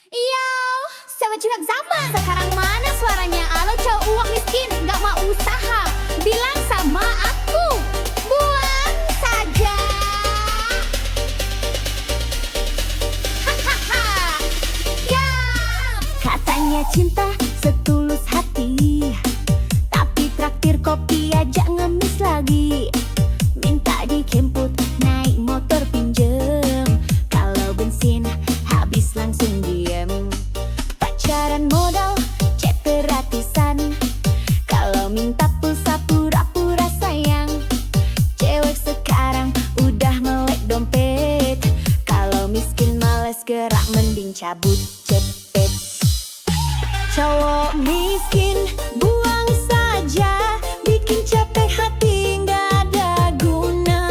Iya, sama curhat zaman. Sekarang mana suaranya? Alo cowok miskin, gak mau usaha. Bilang sama aku, buang saja. Hahaha, ya. Katanya cinta setulus hati, tapi traktir kopi aja ngemis lagi. Minta dijemput naik motor pinjem, kalau bensin habis langsung diem. Pacaran modal chat gratisan, kalau minta pulsa pura-pura sayang. Cewek sekarang udah melek dompet, kalau miskin males gerak mending cabut cepet. Cowok miskin buang saja, bikin capek hati nggak ada guna.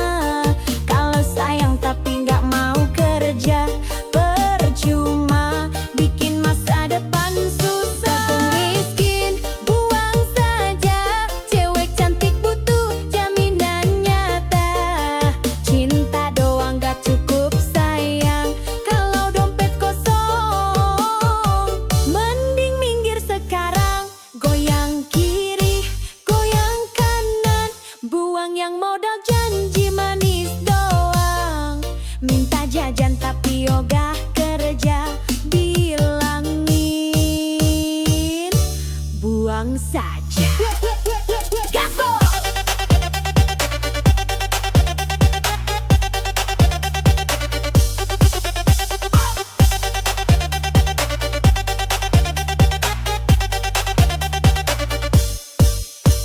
Kalau sayang tapi nggak mau kerja, percuma bikin masa depan susah. Miskin buang saja, cewek cantik butuh jaminan nyata. Cinta doang gak cukup sayang, kalau dompet kosong. Mending minggir sekarang, goyang kiri, goyang kanan. Buang yang modal janji manis doang. Minta jajan tapi ogah kerja, bilangin buang saja. Gaspol!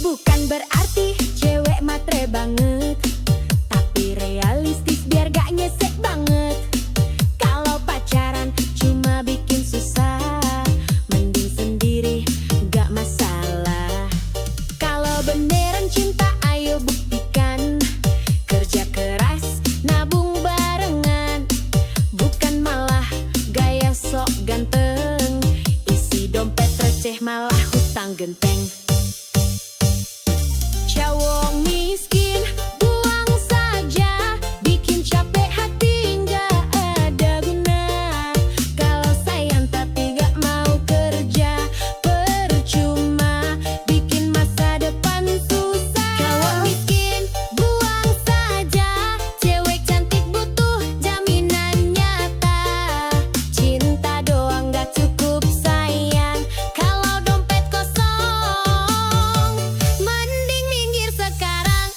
Bukan berarti cewek matre banget, tapi realistis biar gak nyesek banget. Kalau pacaran cuma bikin susah, mending sendiri gak masalah. Kalau beneran cinta ayo buktikan, kerja keras nabung barengan. Bukan malah gaya sok ganteng, isi dompet receh malah hutang genteng. Cowok miskin buang saja, bikin capek hati nggak ada guna. Kalau sayang tapi nggak mau kerja, percuma bikin masa depan susah. Cowok miskin buang saja, cewek cantik butuh jaminan nyata. Cinta doang nggak cukup sayang, kalau dompet kosong. Mending minggir sekarang,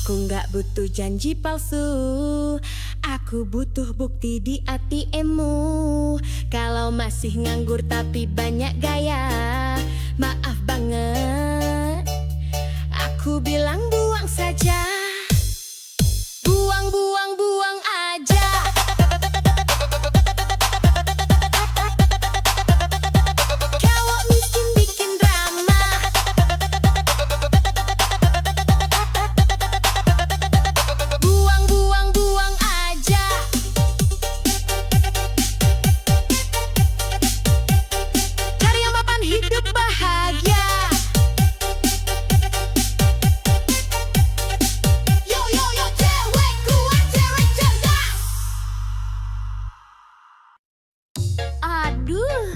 Aku nggak butuh janji palsu, aku butuh bukti di ATM-mu. Kalau masih nganggur tapi banyak gaya, maaf banget, aku bilang buang saja. Buang, buang, buang aja. Cowok miskin bikin drama, buang, buang, buang aja. Cari yang mapan hidup bahagia. Yo, yo, yo, cewek kuat, cewek cerdas. Aduh,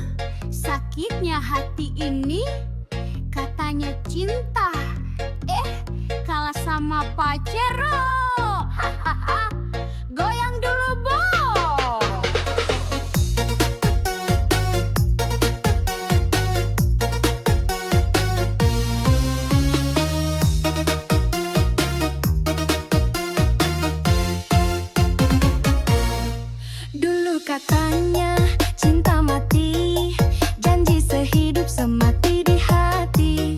sakitnya hati ini. Katanya cinta, kalah sama pacero. Hahaha, goyang dulu, Bo. Dulu katanya cinta mati, janji sehidup semati di hati.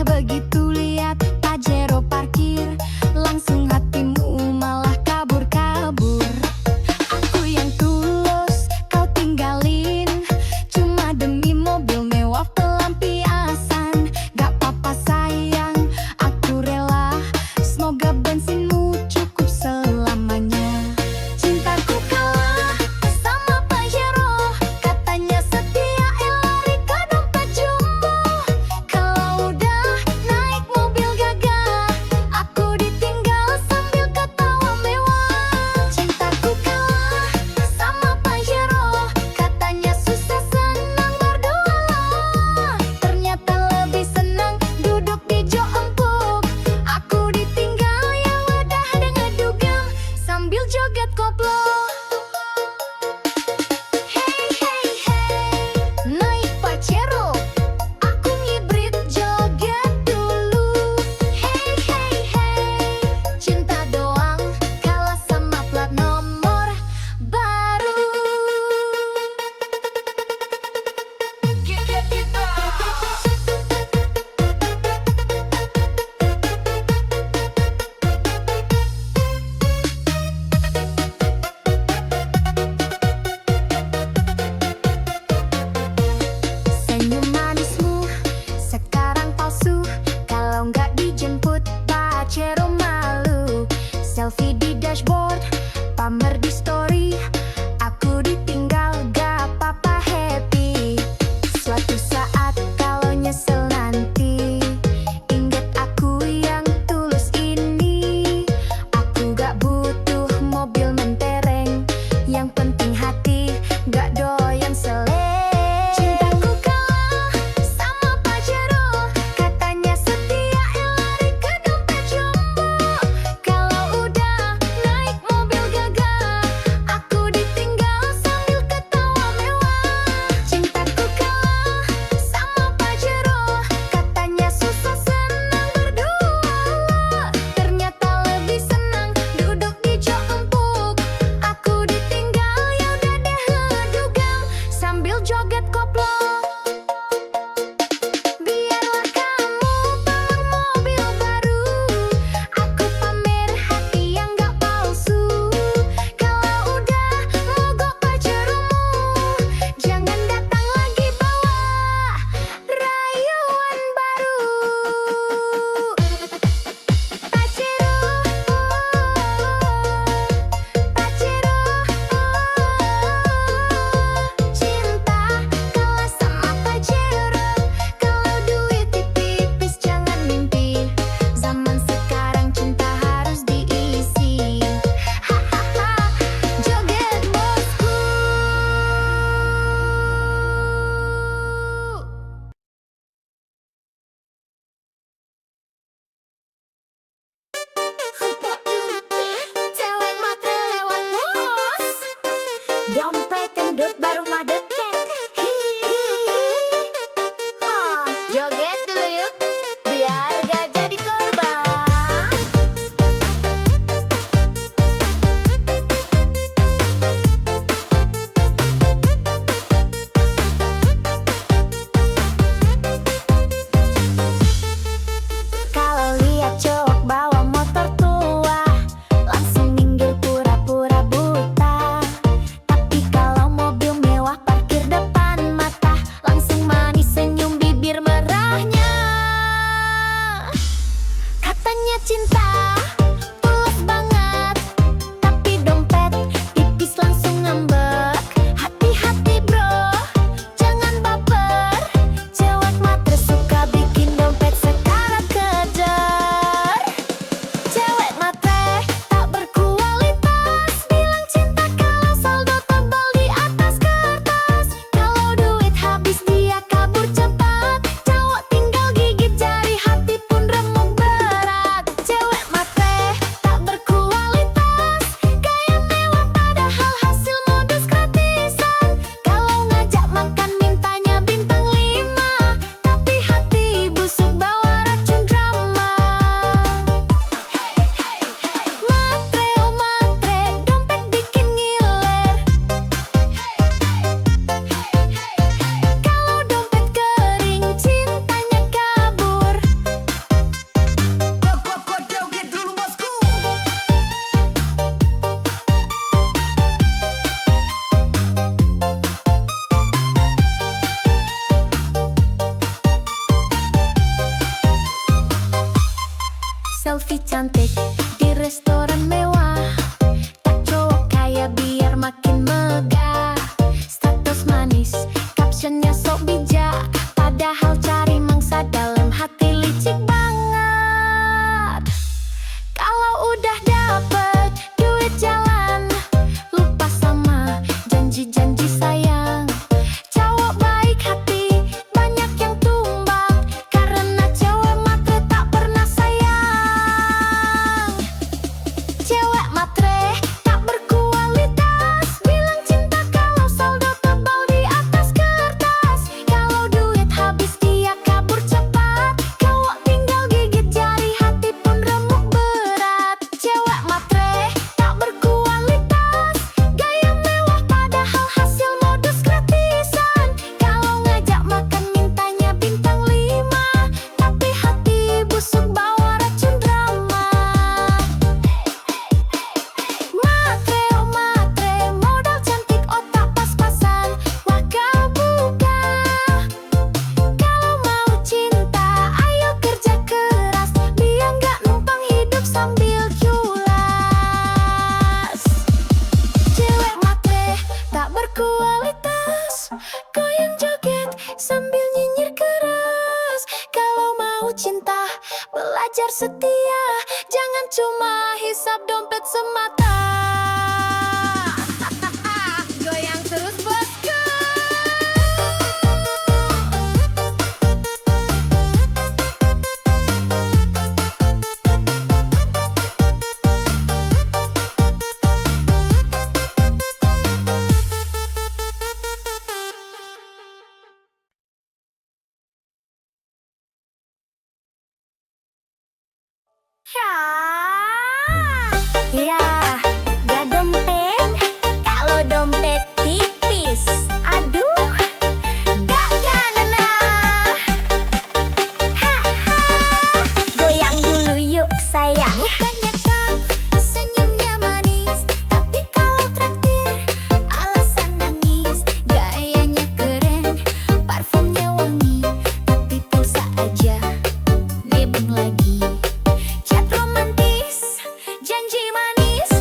Begitu lihat Pajero parkir, langsung hatimu malah kabur-kabur. Aku yang tulus kau tinggalin, cuma demi mobil mewah pelampiasan. Gak apa-apa sayang, aku rela, semoga bensinmu cukup selamanya. Cintaku kalah sama Pajero. sampai kendut baru madeket. Joget dulu yuk, biar gak jadi korban. Kalau lihat cowok bawa motor tua, langsung minggir pura-pura buta. Tapi kalau mobil mewah parkir depan mata, langsung manis senyum bibir merahnya. Katanya cinta tulus banget, tapi dompet tipis langsung ngambek. Hati-hati bro, jangan baper. Cewek matre suka bikin dompet sekarat kejar. Cewek matre tak berkualitas, bilang cinta kalau saldo tebal di atas kertas. Kalau duit habis dia kabur cepat, cowok tinggal gigit jari, hati pun remuk berat. Cewek matre tak berkualitas, gaya mewah padahal hasil modus gratisan. Kalau ngajak makan mintanya bintang 5, tapi hati busuk bawa racun drama. Matre oh matre, dompet bikin ngiler. Kalau dompet kering, cintanya kabur. Joget dulu bosku. Selfie cantik di restoran mewah, tak cowok kaya biar makin megah. Status manis, captionnya sok bijak, padahal cari mangsa dalam hati licik banget. Kalau udah dapet duit jalan, lupa sama janji-janji sayang. Cowok baik hati, banyak yang tumbang, karena cewek matre tak pernah sayang. Cewek matre tak berkualitas, bilang cinta kalau saldo tebal di atas kertas. Kalau duit habis dia kabur cepat, cowok tinggal gigit jari, hati pun remuk berat. Cewek matre tak berkualitas, gaya mewah padahal hasil modus gratisan. Kalau ngajak makan mintanya bintang 5, tapi hati busuk bawa racun drama. Matre oh matre, modal cantik otak pas-pasan, wah kebuka. Kalau mau cinta ayo kerja keras, biar nggak numpang hidup sambil culas. Cewek matre tak berkualitas, goyang joget sambil nyinyir keras. Kalau mau cinta belajar setia, jangan cuma hisap dompet semata. Goyang terus bosku. Ya, gak dompet. Kalau dompet tipis, aduh, gak kena. Haha, goyang dulu yuk sayang. Bukannya tough, senyumnya manis, tapi kalau traktir alasan nangis. Gayanya keren, parfumnya wangi, tapi pulsa aja nebeng lagi. Chat romantis, janji manis,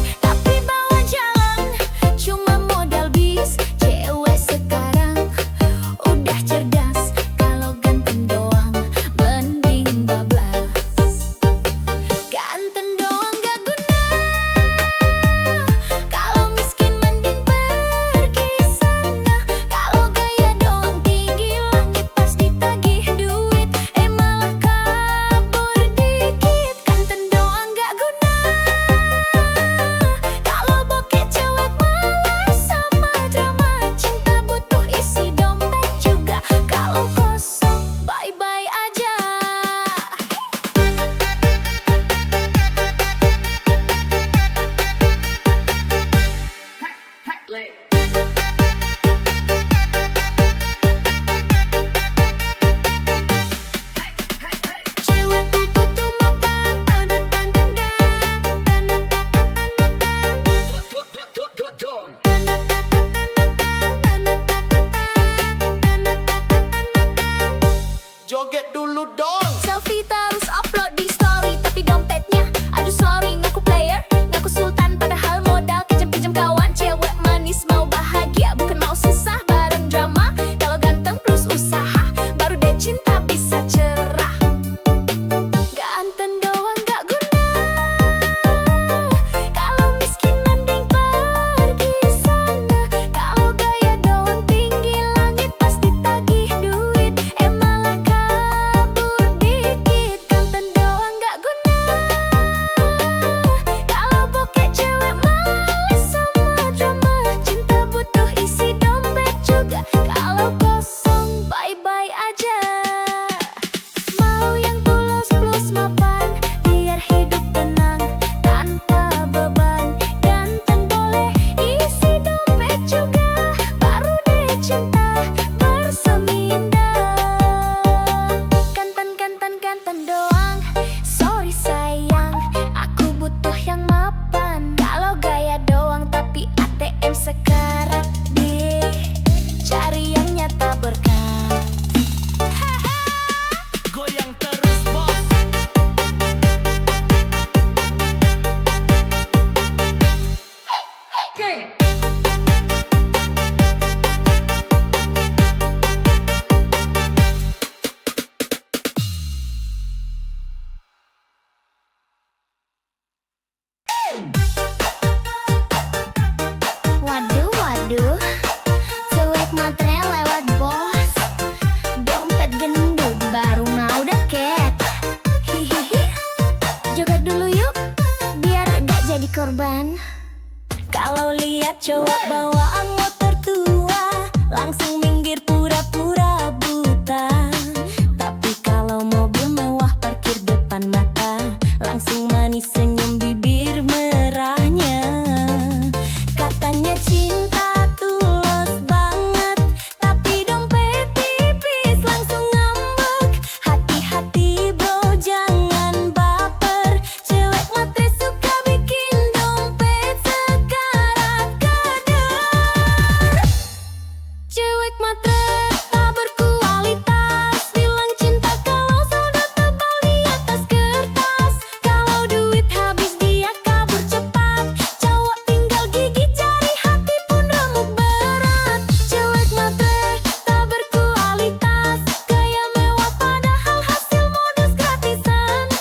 Cewek matre tak berkualitas, bilang cinta kalau saldo tebal di atas kertas. Kalau duit habis dia kabur cepat, cowok tinggal gigit jari, hati pun remuk berat. Cewek matre tak berkualitas, gaya mewah padahal hasil modus gratisan.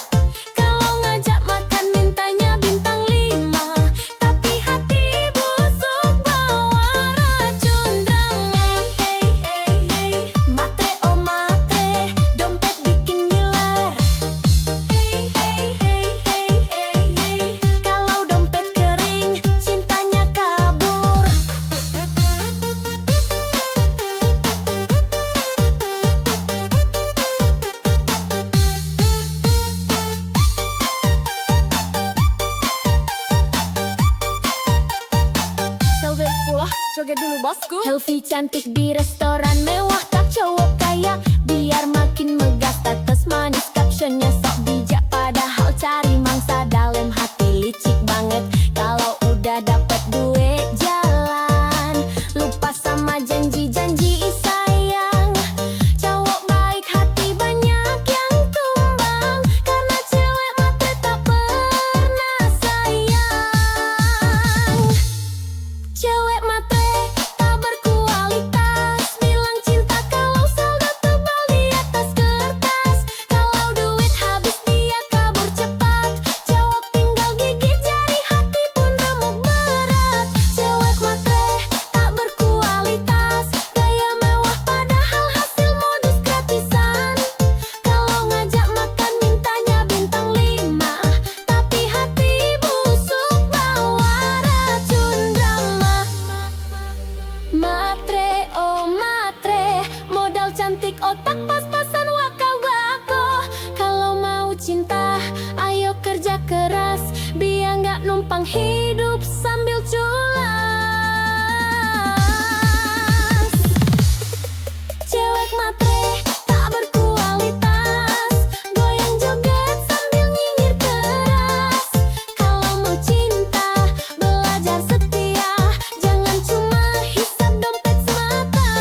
Kalau ngajak makan mintanya bintang 5, tapi hati busuk bawa racun drama. Hey hey hey, matre oh matre, dompet bikin ngiler. Hey hey hey hey hey hey, kalau dompet kering cintanya kabur. Selfie pula, joget dulu bosku. Selfie cantik di restoran mewah, tak cowok kaya biar makin megah. Status manis, captionnya sok bijak, padahal cari mangsa dalam hati licik banget. Kalau udah dapet duit jalan, lupa sama janji-janji sayang. Cowok baik hati banyak yang tumbang, karena cewek matre tak pernah sayang. Cewek matre tak berkualitas, bilang cinta kalau saldo tebal di atas kertas. Kalau duit habis dia kabur cepat, cowok tinggal gigit jari, hati pun remuk berat. Cewek matre tak berkualitas, gaya mewah padahal hasil modus gratisan. Kalau ngajak makan mintanya bintang 5, tapi hati busuk bawa racun drama. Matre oh matre, modal cantik otak pas-pasan waka-wako. Kalau mau cinta ayo kerja keras, biar nggak numpang hidup sambil culas. Cewek matre tak berkualitas, goyang joget sambil nyinyir keras. Kalau mau cinta belajar setia, jangan cuma hisap dompet semata.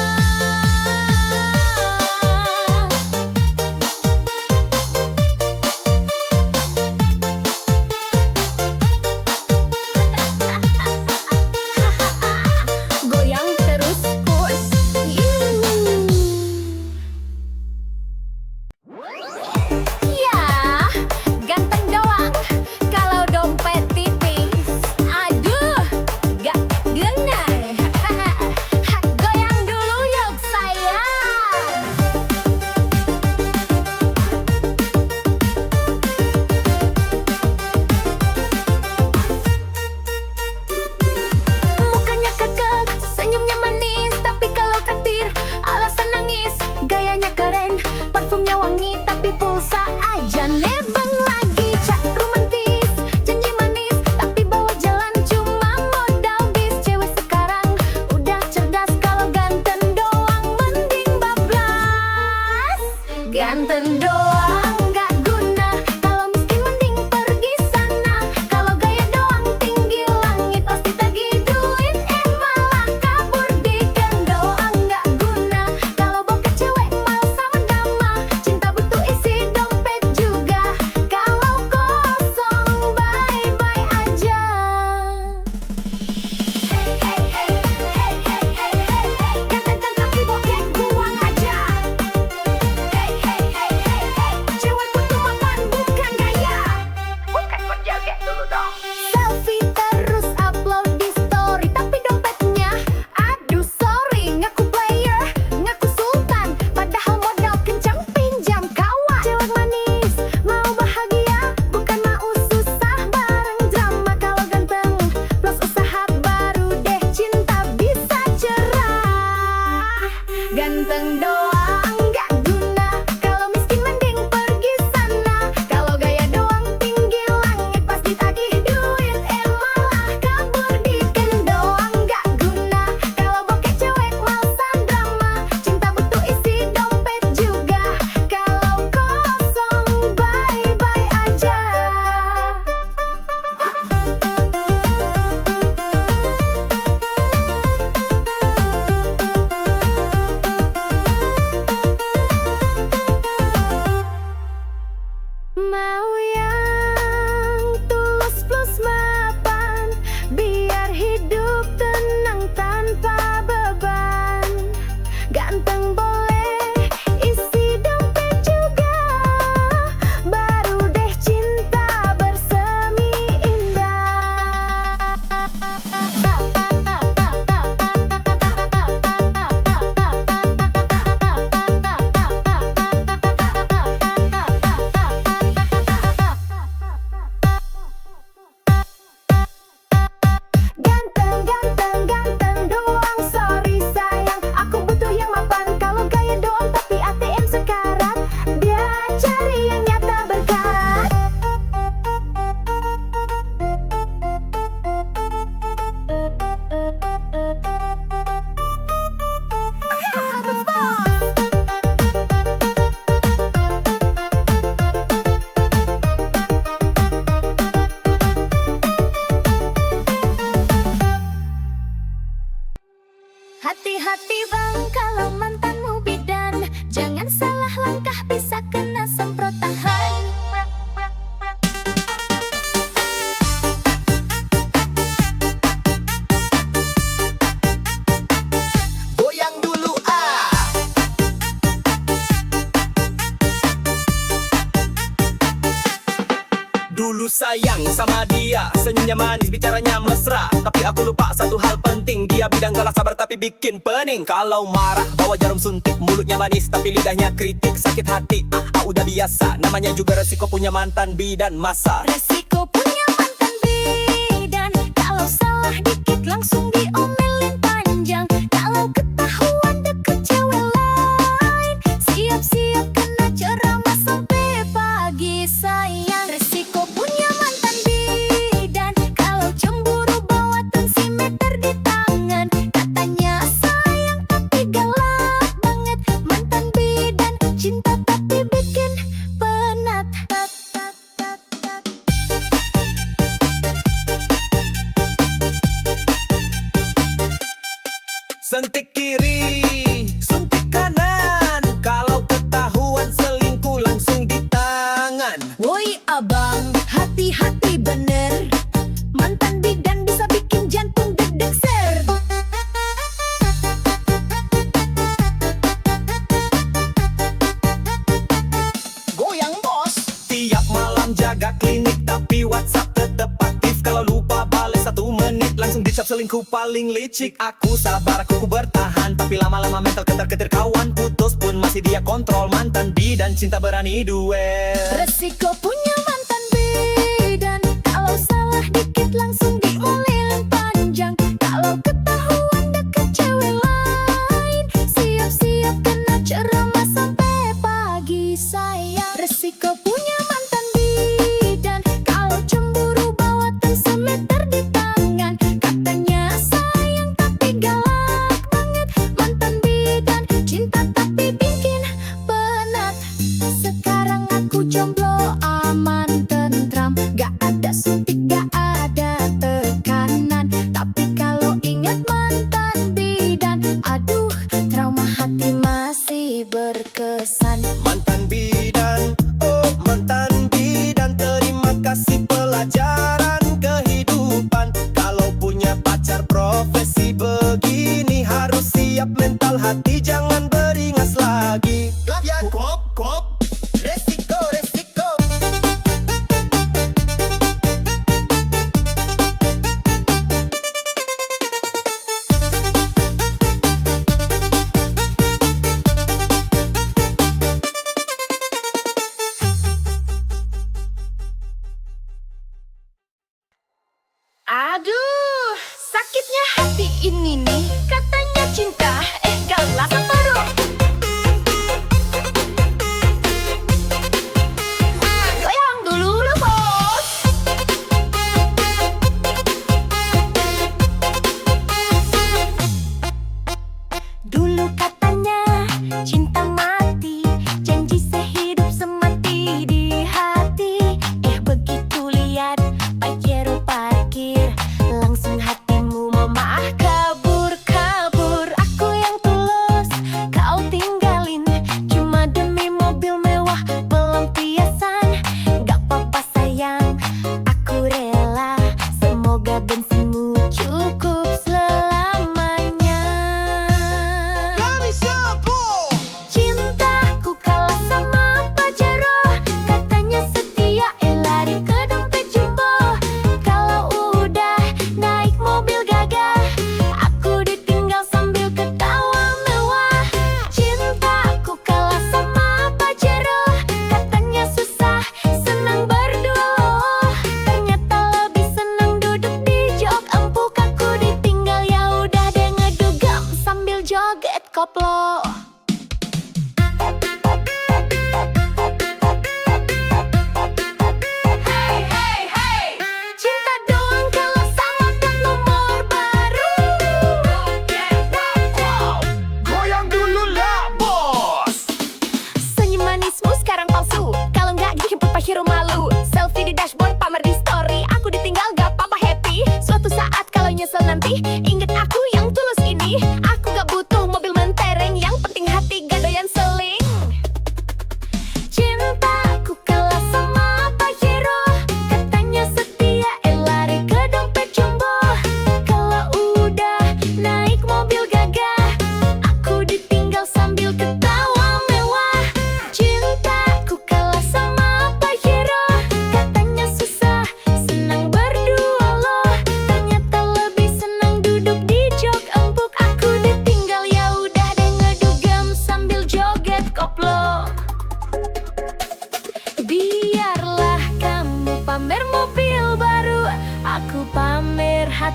hati-hati bang, kalau mantanmu bidan. Jangan salah langkah, bisa kena semprot tahan. Goyang dulu ah. Dulu sayang sama dia, senyumnya manis, bicaranya mesra. Tapi aku lupa satu hal penting, dia bilang galak sabar tapi bikin pening. Kalau marah bawa jarum suntik, mulutnya manis tapi lidahnya kritik. Sakit hati, udah biasa, namanya juga resiko punya mantan bidan masa. Resiko punya mantan bidan, kalau salah dikit langsung diomelin panjang. Kalau ketahuan deket cewek lain, siap-siap kena ceramah sampai pagi sayang. Resiko punya mantan bidan, kalau cemburu bawa tensimeter di tangan. Katanya sayang tapi galak banget. Mantan bidan cinta tapi bikin penat. Sentik kiri, suntik kanan. Kalau ketahuan selingkuh langsung di tangan. Woi abang, hati-hati bener. Mantan bidan bisa bikin jantung deg-deg ser. Goyang bos. Tiap malam jaga klinik tapi WhatsApp tetep aktif. Kalau lupa balik 1 menit langsung dicap selingkuh paling licik. Aku sabar, aku bertahan, tapi lama-lama mental ketar-ketir kawan. Putus pun masih dia kontrol. Mantan bidan cinta berani duel. Resiko punya mantan bidan, kalau salah dikit langsung diomelin panjang. Kalau ketahuan deket cewek lain, siap-siap kena ceramah sampai pagi sayang. Resiko punya mantan bidan, kalau cemburu bawa tensimeter di tangan. Katanya sayang tapi galak banget. Mantan bidan cinta tapi bikin penat. Sekarang aku jomblo aman tentram, gak ada suntik, gak ada tekanan. Tapi kalau ingat mantan bidan, aduh trauma hati masih berkesan. Mantan bidan, oh mantan bidan, terima kasih pelajaran kehidupan. Kalau punya pacar profesi begini, harus siap mental hati, jangan beringas lagi. Kop, kop, resiko, resiko. Aduh, sakitnya hati ini nih. Katanya cinta, galak baru. Goyang dulu lu bos. Dulu katanya cinta mati, janji sehidup semati di hati. Begitu lihat Pajero parkir, langsung hatimu memaah kabur-kabur. Aku yang tulus, kau tinggalin, cuma demi mobil mewah pelampiasan. Gak apa-apa sayang, aku rela, semoga bensinmu cukup selamanya. Cintaku kalah sama Pajero, katanya setia, lari ke dompet jumbo. Kalau udah naik mobil gagah, aku ditinggal sambil ketawa mewah. Cintaku kalah sama Pajero, katanya susah, senang berdua loh. Ternyata lebih senang duduk di jok empuk. Aku ditinggal, ya udah deh ngedugem sambil joget koplo. Cinta doang kalau sama plat nomor baru. Goyang dulu lah bos. Senyum manismu sekarang palsu, kalau nggak dijemput Pajero malu. Selfie di dashboard, pamer di story, aku ditinggal gak apa-apa happy. Suatu saat kalau nyesel nanti, inget aku yang tulus ini. Aku gak butuh mobil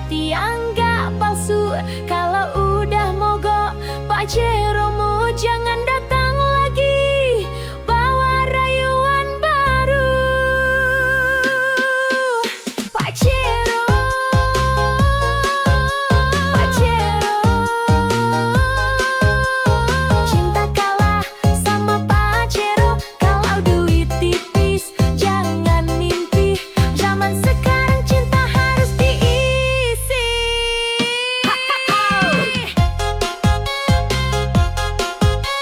hati yang gak palsu. Kalau udah mogok Pajeromu jangan datang lagi, bawa rayuan baru. Pajero, Pajero, cinta kalah sama Pajero. Kalau duit tipis jangan mimpi, zaman sekarang cinta harus diisi.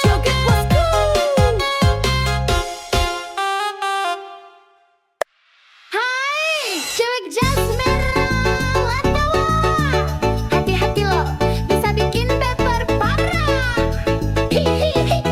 Joget bosku. Hai, cewek jas merah Latawa. Hati-hati lo, bisa bikin baper parah. Hihihi.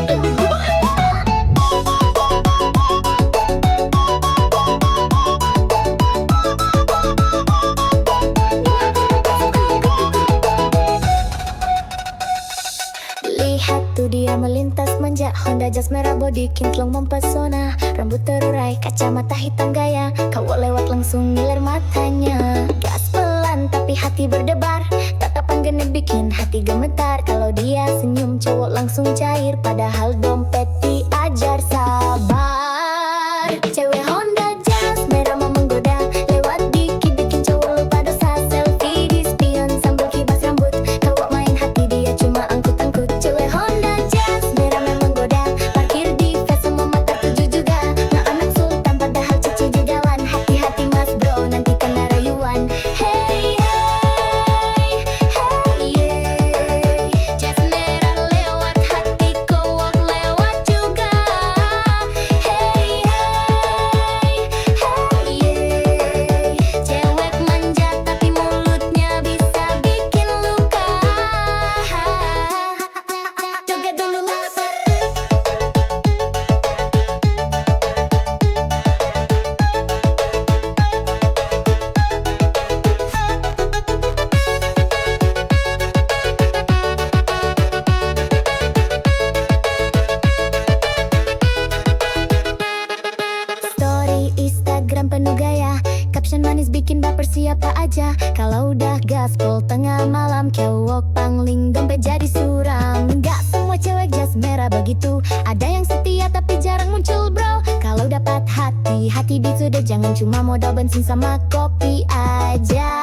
Lihat tuh dia melintas manja, Honda jas merah body kinclong mempesona. Rambut terurai, kacamata hitam gaya, cowok lewat langsung ngiler matanya. Gas pelan tapi hati berdebar, tatapan genit bikin hati gemetar. Kalau dia senyum cowok langsung cair, padahal dompet diajar sabar. Cewek Honda jas merah mau menggoda, lewat dikit bikin cowok lupa dosa. Selfie di spion sambil kibas rambut, cowok main hati dia cuma angkut-angkut. Cewek Honda jas merah memang menggoda, parkir di face semua mata tuju juga. Nah anak sultan padahal cici jugawan, hati-hati mas bro nanti kena rayuan. Hey hey hey yeah, jas merah lewat hati cowok lewat juga. Hey hey hey yeah, cewek manja tapi mulutnya bisa bikin luka. Joget dulu lapar. Story Instagram penuh gaya, caption manis bikin baper siapa aja. Kalau udah gaspol tengah malam, cowok pangling dompet jadi suram. Gak semua cewek jas merah begitu, ada yang setia tapi jarang muncul bro. Kalau dapat hati, hati disudah, jangan cuma modal bensin sama kopi aja.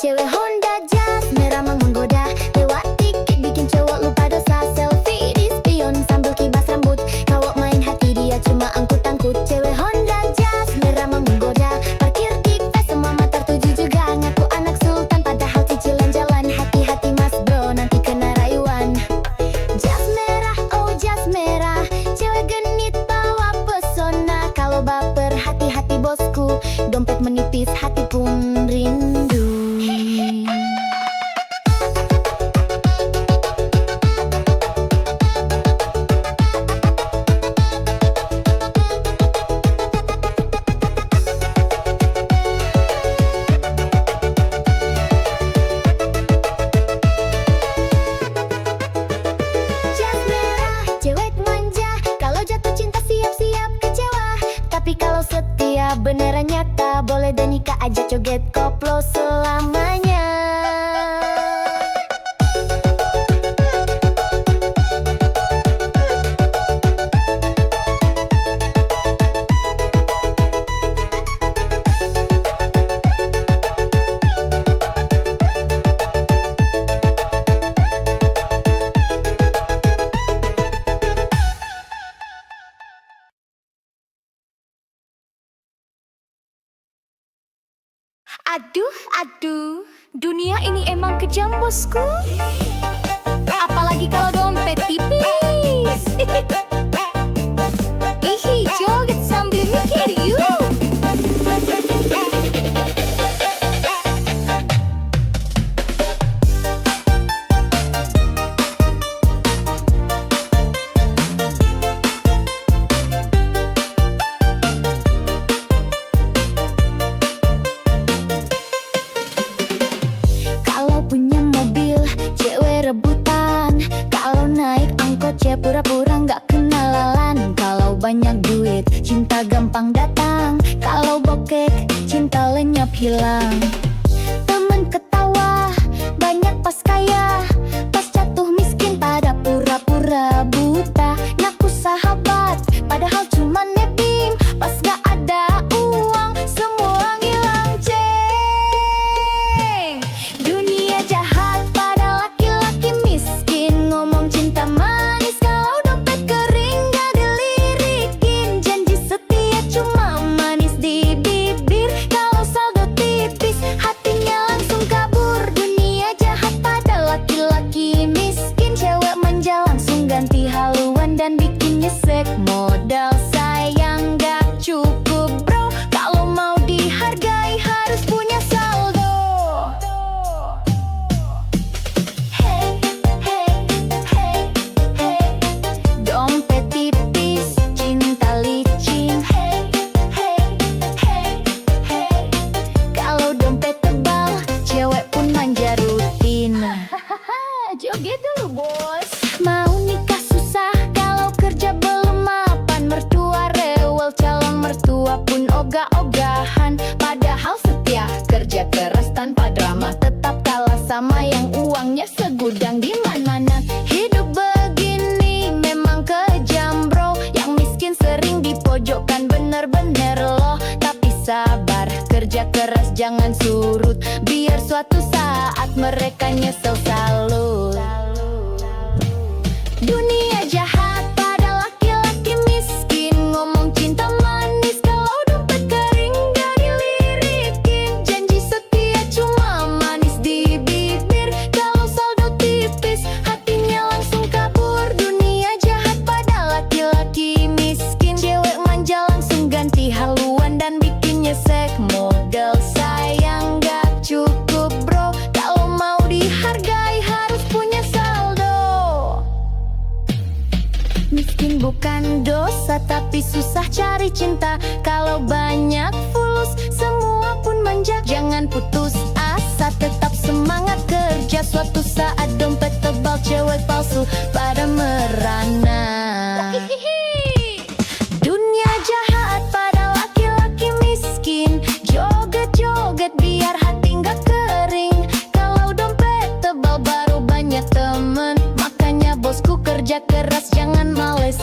Cewek Honda jas merah mau menggoda, lewat dikit bikin cowok lupa dosa. Selfie di spion sambil kibas rambut, cowok main hati dia cuma angkut-angkut. Cewek Honda jas merah mau menggoda, parkir di face semua mata tuju juga. Ngaku anak sultan padahal cicilan jalan, hati-hati mas bro nanti kena rayuan. Jas merah, oh jas merah, cewek genit bawa pesona. Kalau baper hati-hati bosku, dompet menipis hati pun rindu. Jas merah, cewek manja, kalau jatuh cinta siap-siap kecewa. Tapi kalau setia beneran nyata, boleh deh nikah aja joget koplo selamanya. Aduh, aduh, dunia ini emang kejam bosku. Apalagi kalau dompet tipis. Ihi, joget sambil mikir yuk. Kalau punya mobil, cewek rebutan. Kalau naik angkot, cewek pura-pura nggak kenalan. Kalau banyak duit, cinta gampang datang. Kalau bokek, cinta lenyap hilang. Temen ke sek modal sayang gak cukup bro. Kalau mau dihargai harus punya saldo. Hey, hey, hey, hey. Dompet tipis, cinta licin. Hey, hey, hey, hey. Kalau dompet tebal, cewek pun manja rutin. Joget dulu bos. Mau nikah susah kalau kerja belum mapan. Mertua rewel, calon mertua pun ogah-ogahan. Padahal setia, kerja keras tanpa drama. Tetap kalah sama yang uangnya segudang di mana-mana. Hidup begini memang kejam bro. Yang miskin sering dipojokkan bener-bener loh. Tapi sabar, kerja keras jangan surut. Biar suatu saat mereka nyesel salut. Dunia jahat pada laki-laki miskin. Ngomong cinta manis kalau dompet kering gak dilirikin. Janji setia cuma manis di bibir. Kalau saldo tipis hatinya langsung kabur. Dunia jahat pada laki-laki miskin. Cewek manja langsung ganti haluan dan bikin nyesek modal sayang gak cukup bro. Kalau mau dihargai harus punya saldo. Miskin bukan dosa tapi susah cari cinta. Kalau banyak fulus semua pun manja. Jangan putus asa, tetap semangat kerja. Suatu saat dompet tebal cewek palsu pada merana. Dunia jahat pada laki-laki miskin. Joget-joget biar hati gak kering. Kalau dompet tebal baru banyak temen. Makanya bosku kerja keras jangan males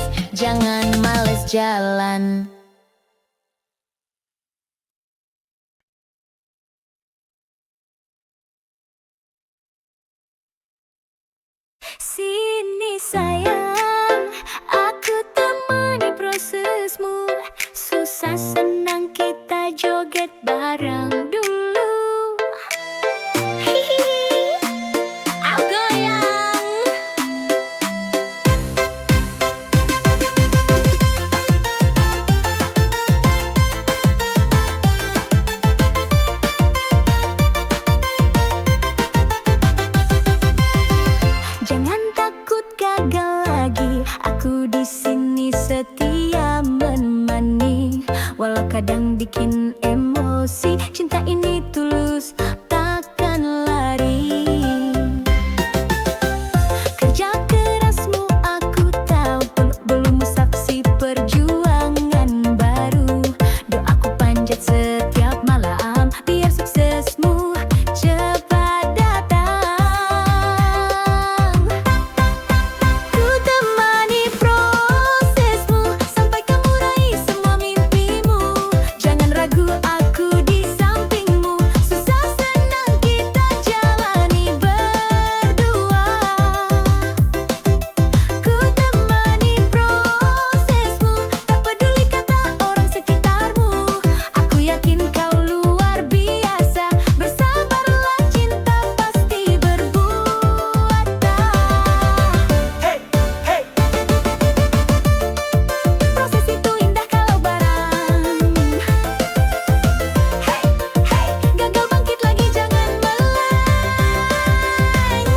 jalan. Sini sayang, aku temani prosesmu. Susah senang kita joget bareng dulu. Hihihi, aku goyang. Jangan takut gagal lagi, aku di sini setia menemani. Walau kadang bikin emosi, cinta ini tulus takkan lari. Kerja kerasmu aku tahu, belum saksi perjuangan baru. Doaku panjat setiap malam biar suksesmu cepat datang. Ku temani prosesmu sampai kamu raih semua mimpimu. Jangan ragu, aku di sampingmu. Susah senang kita jalani berdua. Ku temani prosesmu, tak peduli kata orang sekitarmu. Aku yakin kau luar biasa. Bersabarlah, cinta pasti berbuah. Hey, hey. Proses itu indah kalau barang. Hey, hey, gagal bangkit lagi jangan meleng.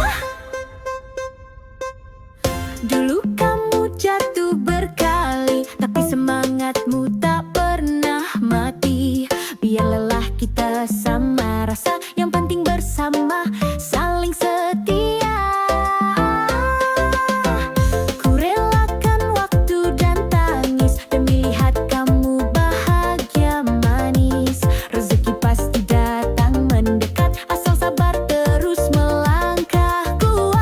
Dulu kamu jatuh berkali, tapi semangatmu tak pernah mati. Biar lelah kita sama rasa, yang penting bersama saling setia. Ku relakan waktu dan tangis demi lihat kamu bahagia manis. Rezeki pasti datang mendekat, asal sabar terus melangkah kuat.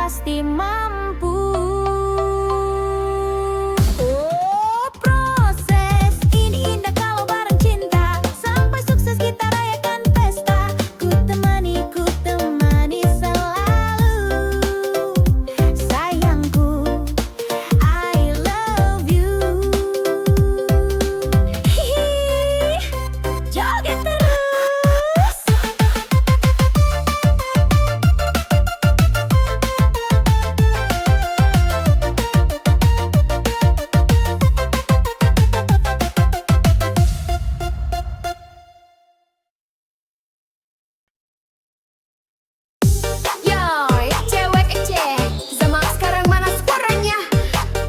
pasti mampu. Oh, proses ini indah kalau bareng cinta. Sampai sukses kita rayakan pesta. Ku temani selalu. Sayangku, I love you. Hihi, joget terus. Yoi, cewek kece, zaman sekarang mana suaranya?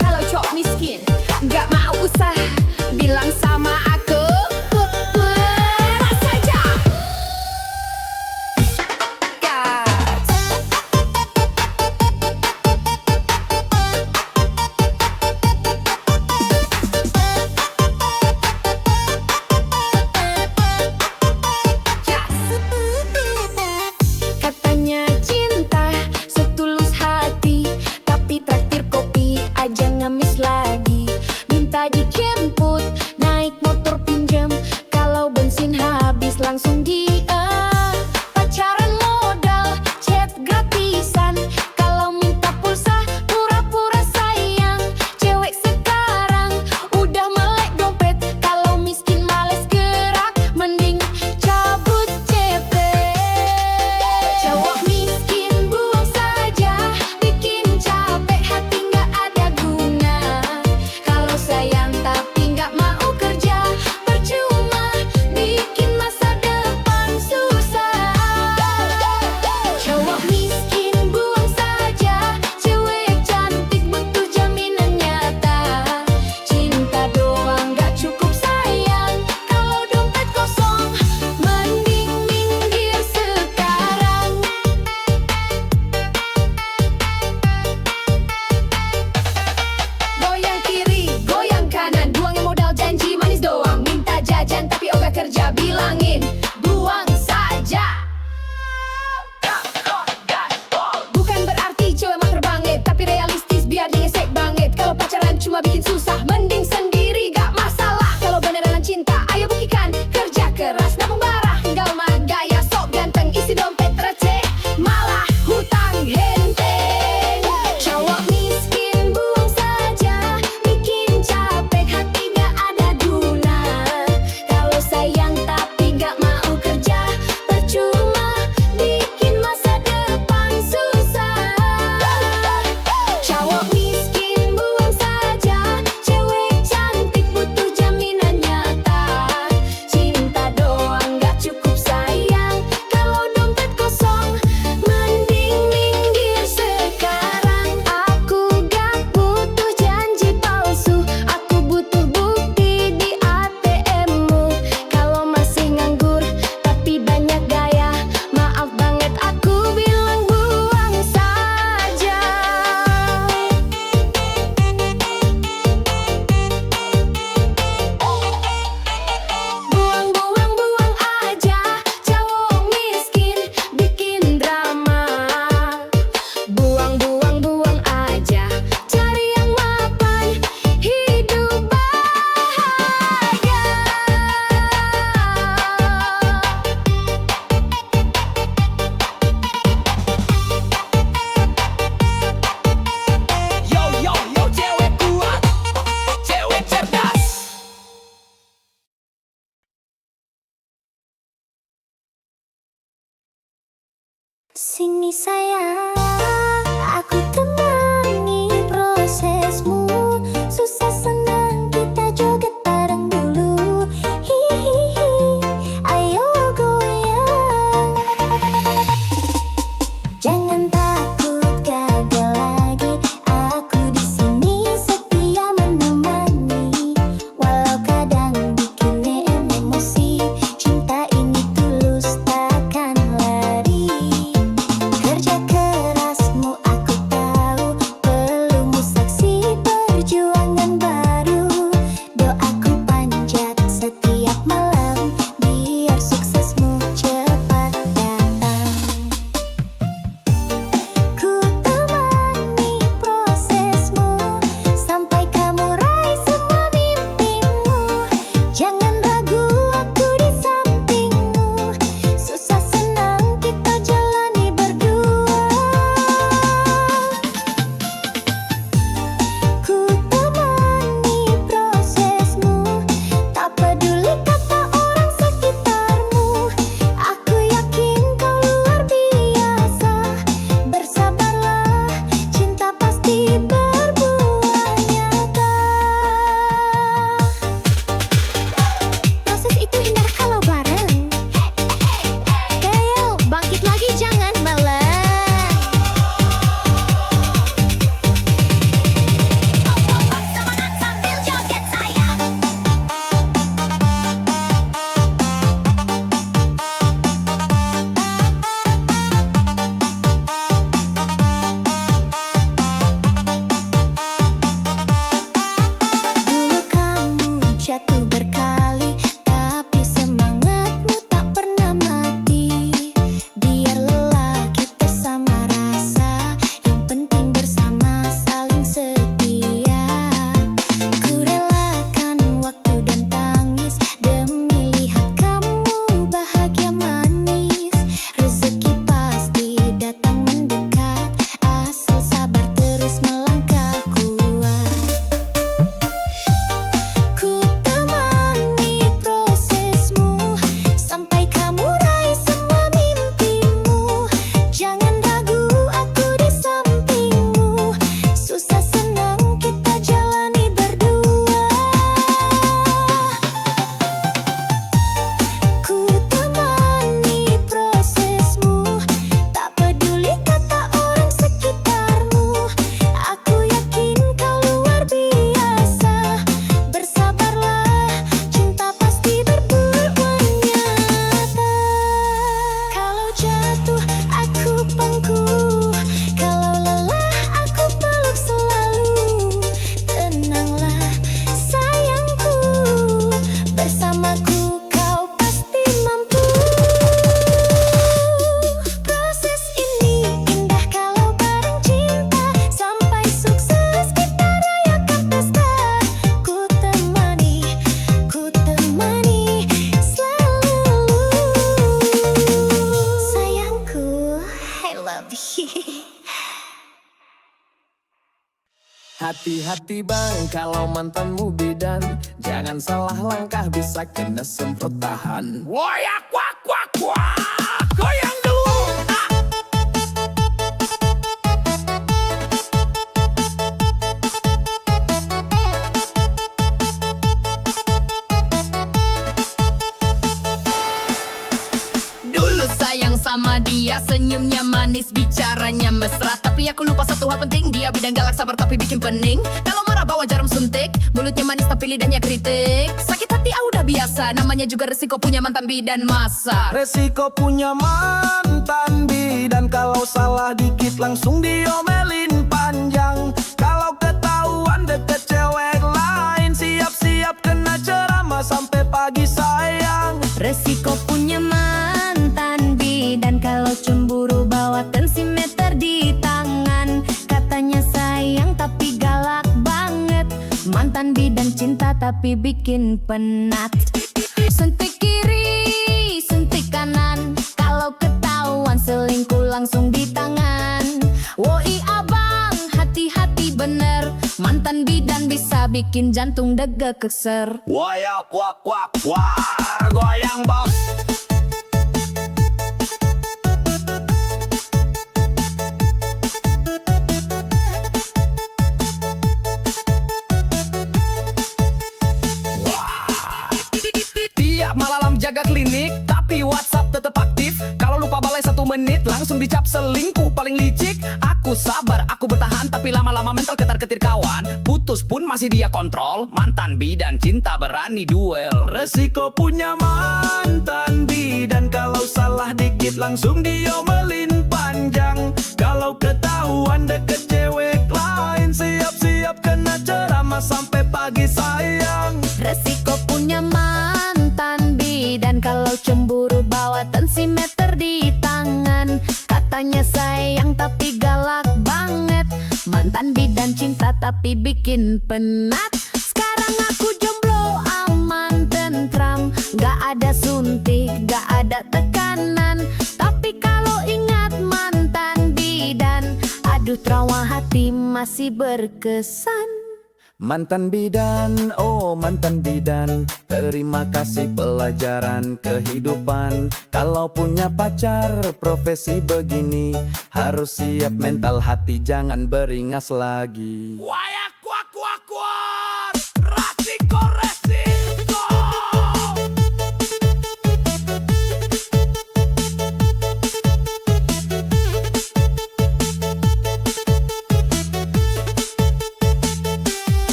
Kalau cowok miskin, nggak mau usah bilang sama aku. Puas saja. Gas. Katanya cinta setulus hati, tapi traktir kopi aja ngemis lagi. Minta dijemput, naik motor pinjam, kalau bensin habis langsung dia. Pacaran modal, chat gratisan, kalau minta pulsa pura-pura sayang. Cewek sekarang udah melek dompet, kalau miskin males gerak, mending cabut CP. Cowok miskin buang saja, bikin capek hati nggak ada guna. Kalau sayang tapi nggak mau kerja, percuma bikin masa depan susah. Cowok miskin buang saja, cewek cantik butuh jaminan nyata. Cinta doang nggak cukup sayang, kalau dompet kosong mending minggir sekarang. Goyang kiri, goyang kanan, buangin modal janji manis doang. Minta jajan tapi ogah kerja, bilangin buang saja. Bukan berarti cewek mah terbangit, tapi realistis biar dia gesek banget. Kalau pacaran cuma bikin susah, mending sendiri gak masalah. Kalau beneran cinta, ayo buktikan, kerja keras, nabung barah, tinggal mah gaya sok ganteng, isi dompet receh, malah hutang henteng. Cowok miskin buang saja, bikin capek hati gak ada guna. Kalau sayang tapi gak mau kerja, percuma bikin masa depan susah. Cowok miskin buang saja, cewek cantik butuh jaminan nyata. Cinta doang gak cukup sayang, kalau dompet kosong mending minggir sekarang. Aku gak butuh janji palsu, aku butuh bukti di ATM-mu. Kalau masih nganggur tapi banyak gaya, maaf banget aku bilang buang saja. Buang aja, cowok miskin bikin drama. Buang aja, cari yang mapan, hidup bahagia. Yo yo yo, cewek kuat, cewek cerdas. Sini sayang, aku temani prosesmu. Susah senang kita joget bareng dulu. Hihihi, ayo goyang. Jangan takut gagal lagi, aku di sini setia menemani. Walau kadang bikin emosi, cinta ini tulus takkan lari. Kerja keras Hati-hati bang kalau mantanmu bidan, jangan salah langkah bisa kena semprot tahan. Woyak wak wak wak, goyang dulu. Dulu sayang sama dia, senyumnya manis, bicaranya mesra. Tapi aku lupa satu hal penting, dia bidang galak sabar tapi bikin pening. Kalau marah bawa jarum suntik, mulutnya manis tapi lidahnya kritik. Sakit hati udah biasa, namanya juga resiko punya mantan bidan masa. Resiko punya mantan bidan, kalau salah dikit langsung diomelin panjang. Kalau ketahuan deket cewek lain, siap-siap kena ceramah sampai pagi sayang. Resiko punya mantan bidan, kalau cemburu bawa tensimeter di tangan. Katanya sayang tapi galak banget, mantan bidan cinta tapi bikin penat. Suntik kiri, suntik kanan, kalau ketahuan selingkuh langsung di tangan. Woi abang, hati-hati bener, mantan bidan bisa bikin jantung deg keser. Woyak wak wak wak, goyang bos. Tiap malam jaga klinik, tapi WhatsApp tetap aktif. Kalau lupa balai 1 menit, langsung dicap selingkuh paling licik. Aku sabar, aku bertahan, tapi lama-lama mental ketar-ketir kawan. Putus pun masih dia kontrol, mantan bidan cinta berani duel. Resiko punya mantan bidan, kalau salah dikit langsung diomelin panjang. Kalau ketahuan deket cewek lain, siap-siap kena ceramah sampai pagi sayang. Resiko punya mantan bidan, kalau cemburu bawa tensimeter di tangan. Katanya sayang tapi galak banget, mantan bidan cinta tapi bikin penat. Sekarang aku jomblo aman tentram, gak ada suntik, gak ada tekanan. Tapi kalau ingat mantan bidan, aduh trauma hati masih berkesan. Mantan bidan, oh mantan bidan, terima kasih pelajaran kehidupan. Kalau punya pacar profesi begini, harus siap mental hati, jangan beringas lagi. Wayak wak wak wak, resiko resiko.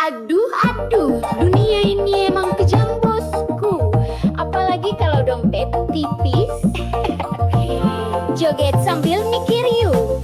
Aduh, dunia ini emang kejam bosku. Apalagi kalau dompet tipis. Joget sambil mikir yuk.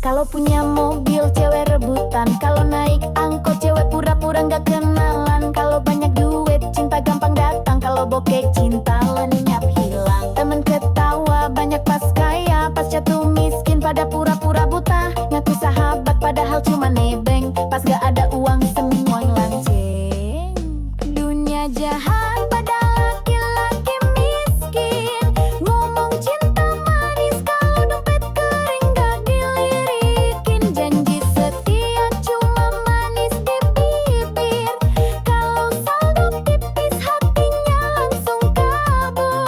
Kalau punya mobil cewek rebutan, kalau naik angkot cewek pura-pura gak kenalan. Kalau banyak duit cinta gampang datang, kalau bokeh cinta lenyap hilang. Temen ketawa banyak pas kaya, pas jatuh miskin pada pura-pura buta. Ngaku sahabat padahal cuma nebeng, pas gak ada uang semua lanceng. Dunia jahat pada laki-laki miskin, ngomong cinta manis kalau dompet kering gak dilirikin. Janji setia cuma manis di bibir, kalau saldo tipis hatinya langsung kabur.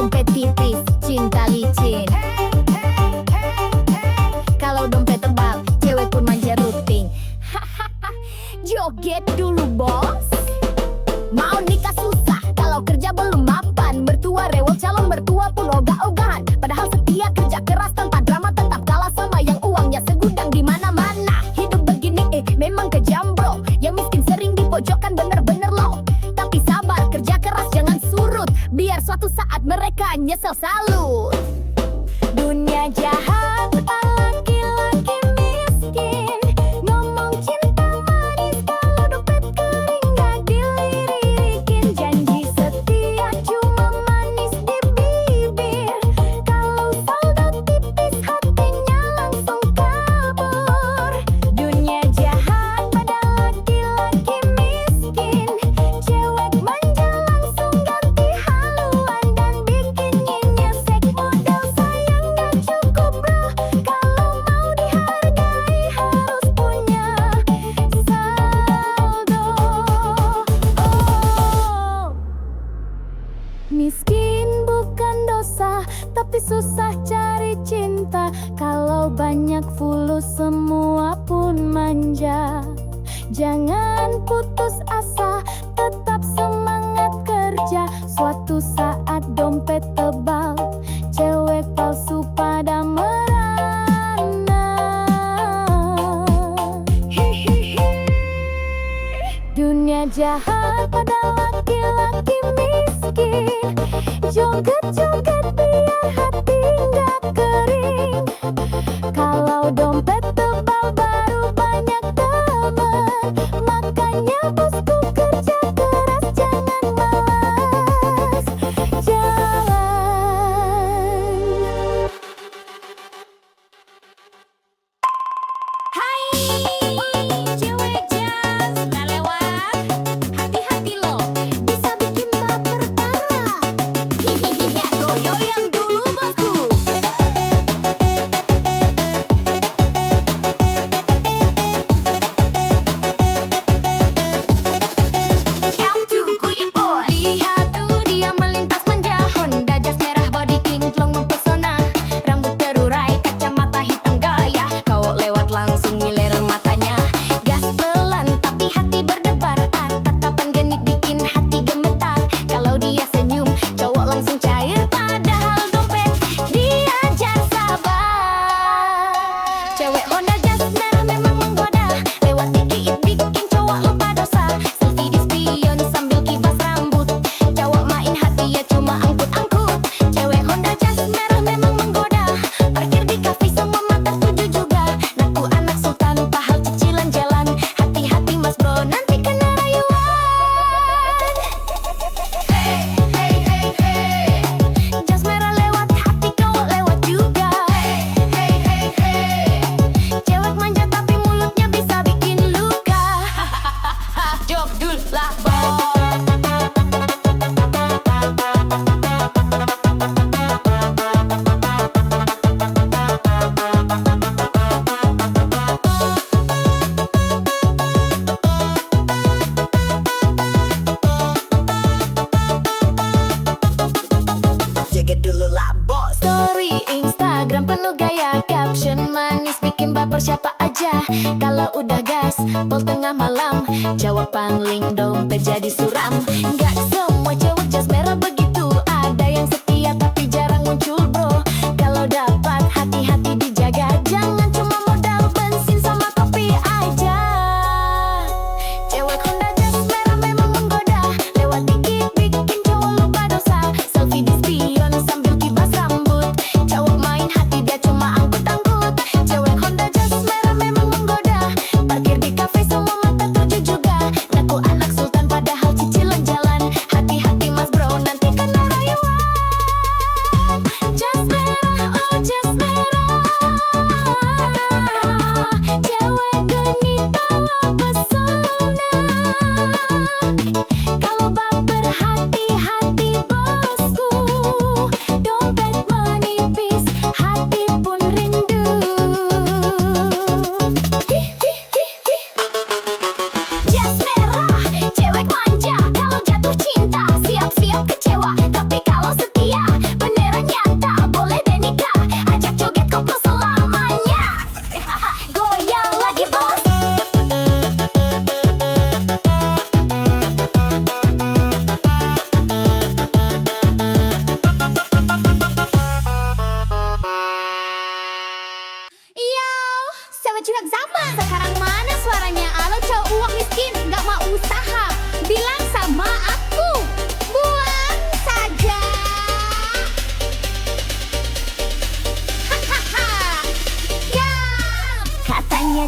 dompet tipis, cinta licin. Kalau dompet tebal, cewek pun manja rutin. Joget dulu bos. Mau nikah susah, kalau kerja belum mapan. Mertua rewel, calon mertua pun ogah-ogahan. Padahal setia kerja keras tanpa drama, tetap kalah sama yang uangnya segudang di mana-mana. Hidup begini memang kejam bro. Yang miskin sering dipojokkan bener-bener loh. Tapi sabar, kerja keras jangan surut, biar suatu saat mereka nyesel salut. Dunia jahat, laki-laki miskin. Ngomong cinta manis, kalau dompet kering gak dilirikin. Janji setia cuma manis di bibir. Kalau saldo tipis, hatinya langsung kabur. Dunia jahat pada laki-laki miskin. Cewek manja langsung ganti haluan dan bikinnya nyesek. Modal sayang gak cukup bro, kalau mau dihargai harus punya saldo. Miskin bukan dosa, tapi susah cari cinta. Kalau banyak fulus semua pun manja. Jangan putus asa, tetap semangat kerja. Suatu saat dompet tebal, cewek palsu pada merana. Dunia jahat pada laki-laki miskin. Joget-joget biar hati nggak kering. Kalau dompet tebal baru banyak teman. Makanya bosku kerja keras, jangan malas jalan. Hai, cewek jas udah lewat. Hati-hati loh, bisa bikin baper parah. Hihihi, goyang dulu bosku. Lihat tuh dia melintas manja. Honda jas merah body kinclong mempesona. Rambut terurai, kacamata hitam gaya. Kau lewat langsung ngiler matanya. Gas pelan tapi hati berdebar. Tatapan genit bikin hati gemetar. Kalau dia senyum, cowok langsung cair. Padahal dompet diajar sabar. Cewek Honda jas merah memang menggoda. Lewat dikit bikin cowok lupa dosa. Selfie di spion sambil kibas rambut. Cowok main hati ya cuma angkut-angkut. Cewek Honda jas merah memang menggoda. Parkir di kafe semua mata tuju juga. Naku anak sultan pahal cicilan jalan. Hati-hati mas bro nanti kena rayuan. Hey, hey, hey, hey. Jas merah lewat, hati cowok lewat juga. Hey, hey, hey, hey. Cewek manja tapi mulutnya bisa bikin luka. Jogdul lah bos. Jaga dulu lah bos. Story Instagram penuh gaya, caption manis bikin baper siapa aja. Kalau udah gas, pol tengah malam, jawab pangling dompet jadi suram. Gak semua cewek jas merah begitu, ada yang setia tapi jarang muncul bro. Kalau dapat hati-hati dijaga, jangan cuma modal bensin sama kopi aja. Cewek Honda jas merah memang menggoda. Lewat dikit bikin cowok lupa dosa. Selfie di spion sambil kibas rambut. Cowok main hati dia cuma angkut-angkut. Cewek Honda jas merah memang menggoda. Parkir di kafe semua mata tuju juga. Naku anak sultan padahal cicilan jalan.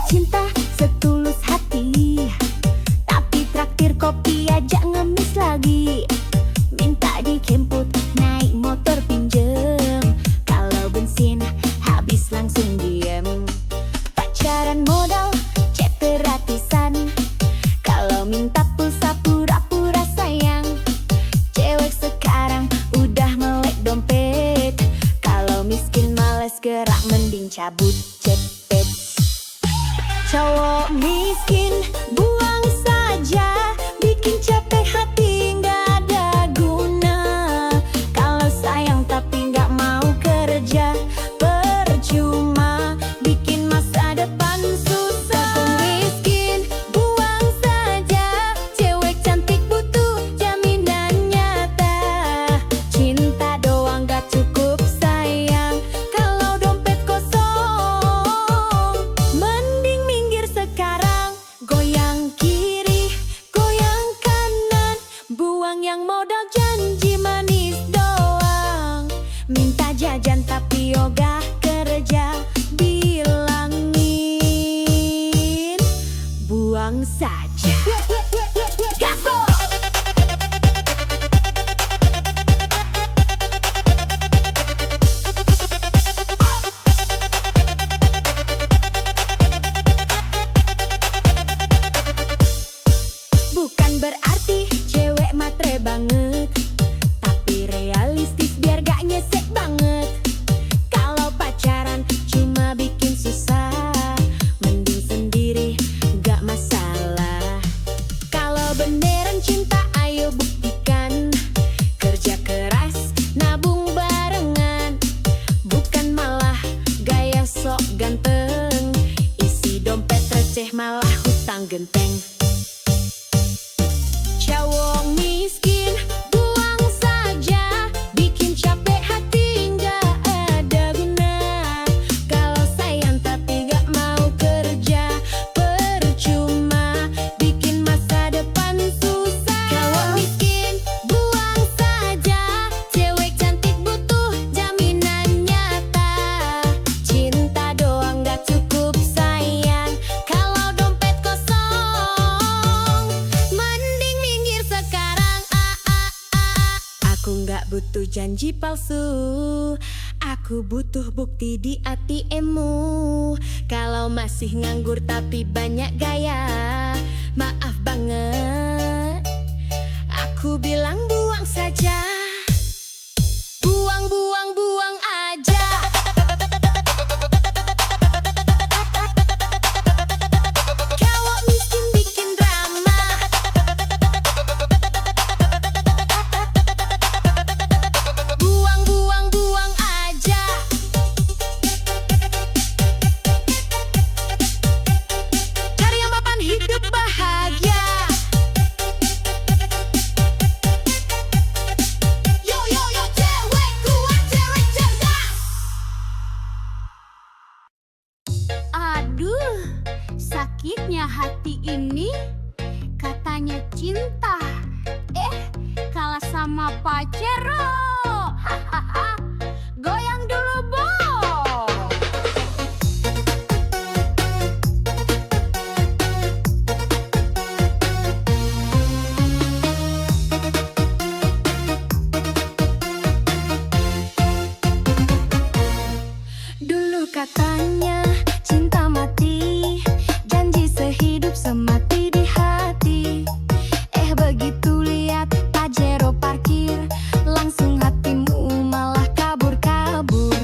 cinta setulus hati, tapi traktir kopi aja ngemis lagi. Minta dijemput naik motor pinjem, kalau bensin habis langsung diem. Pacaran modal chat gratisan, kalau minta pulsa pura-pura sayang. Cewek sekarang udah melek dompet, kalau miskin males gerak mending cabut cepet. Cowok miskin buang saja, bikin capek hati nggak ada guna. Kalau sayang tapi nggak mau kerja, percuma bikin masa depan susah. Cowok miskin buang saja, cewek cantik butuh jaminan nyata. Cinta doang nggak cukup sayang, kalau dompet kosong. Mending minggir sekarang, goyang kiri, goyang kanan, buang yang modal janji manis doang. Minta jajan tapi ogah kerja, bilangin buang saja. Gaspol! Bukan berarti cewek matre banget, tapi realistis biar gak nyesek banget. Kalau pacaran cuma bikin susah, mending sendiri gak masalah. Kalau beneran cinta ayo buktikan, kerja keras nabung barengan, bukan malah gaya sok ganteng, isi dompet receh malah hutang genteng. Cowok miskin buang saja, bikin capek hati nggak ada guna. Kalau sayang tapi nggak mau kerja, percuma bikin masa depan susah. Cowok miskin buang saja, cewek cantik butuh jaminan nyata. Cinta doang nggak cukup sayang, kalau dompet kosong. Mending minggir sekarang, Aku nggak butuh janji palsu, aku butuh bukti di ATM-mu. Kalau masih nganggur tapi banyak gaya, maaf banget, aku bilang buang saja. Buang, buang, buang aja. Cowok miskin bikin drama, buang, buang, buang aja. Cari yang mapan hidup bahagia. Yo, yo, yo, cewek kuat, cewek cerdas. Aduh, sakitnya hati ini. Katanya cinta, kalah sama pacero. Hahaha, goyang dulu, Bo. Dulu katanya cinta mati, janji sehidup semati di hati. Begitu lihat Pajero parkir, langsung hatimu malah kabur-kabur.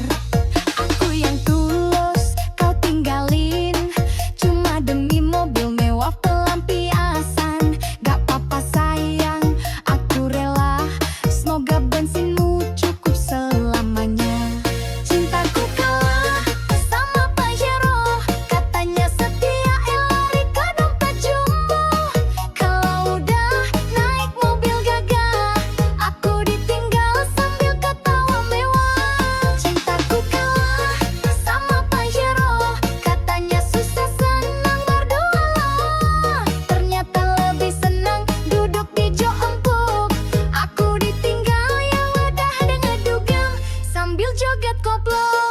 Aku yang tulus kau tinggalin, cuma demi mobil mewah pelampiasan. Gak apa-apa sayang, aku rela, semoga bensinmu cukup selamanya. Cintaku kalah sama Pajero, katanya setia lari ke dompet jumbo. Kalau udah naik mobil gagah, aku ditinggal sambil ketawa mewah. Cintaku kalah sama Pajero, katanya susah senang berdua. Ternyata lebih senang duduk di jok empuk. Aku ditinggal yang udah dengan dugem sambil joget koplo.